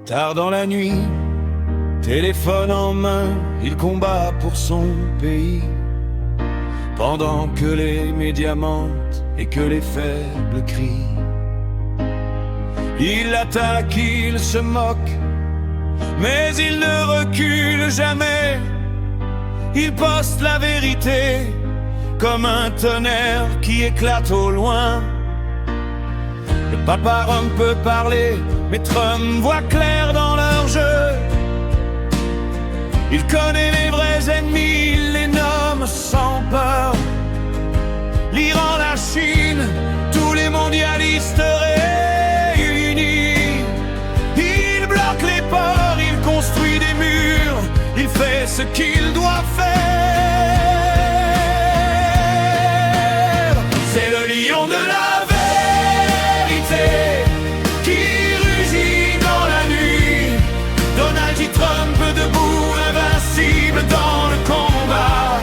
Tard dans la nuit, téléphone en main, il combat pour son pays. Pendant que les médias mentent et que les faibles crient, il attaque, il se moque, mais il ne recule jamais. Il poste la vérité comme un tonnerre qui éclate au loin. Le paparum peut parler, mais Trump voit clair dans leur jeu. Il connaît les vrais ennemis, il les nomme sans peur. L'Iran, la Chine, tous les mondialistes réunis. Il bloque les ports, il construit des murs, il fait ce qu'il doit faire. C'est le lion de la vérité qui rugit dans la nuit. Donald J. Trump debout, invincible dans le combat.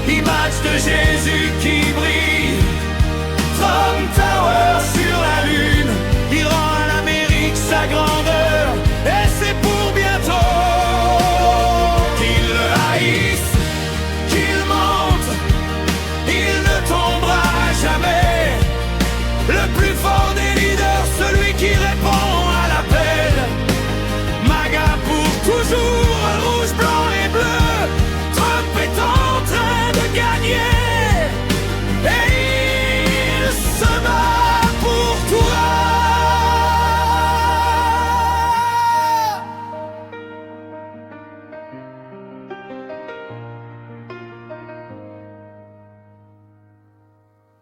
Image de Jésus qui brille, Trump Tower sur la lune. Il rend à l'Amérique sa grandeur, et c'est pour bientôt. Qu'il le haïsse, qu'il monte, il ne tombera jamais. Le plus fort des leaders, celui qui répond à l'appel. MAGA pour toujours, rouge, blanc et bleu. Trump est en train de gagner, et il se bat pour toi.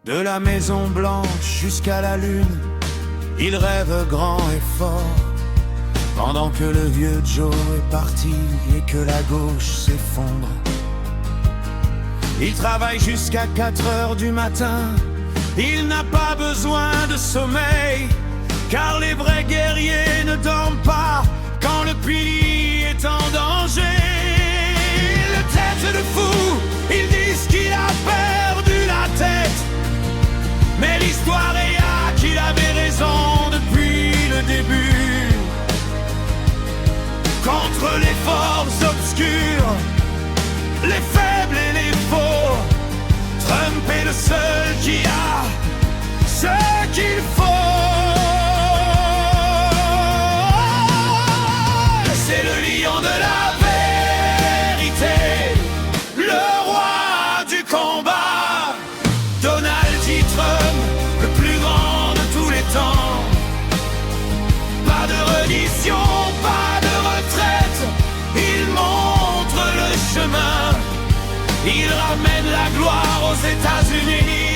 De la Maison Blanche jusqu'à la Lune, il rêve grand et fort. Pendant que le vieux Joe est parti et que la gauche s'effondre, il travaille jusqu'à 4 heures du matin. Il n'a pas besoin de sommeil, car les vrais guerriers ne dorment pas quand le pays est en danger. Le tête de fou, ils disent qu'il a perdu la tête, mais l'histoire est là qu'il avait raison depuis le début. Contre les forces obscures, les faibles et les faux, Trump est le seul qui a ce qu'il faut. C'est le lion de la vérité, le roi du combat. Donald J. Trump, le plus grand de tous les temps. Pas de reddition, pas de retraite, il montre le chemin. Il ramène la gloire aux États-Unis.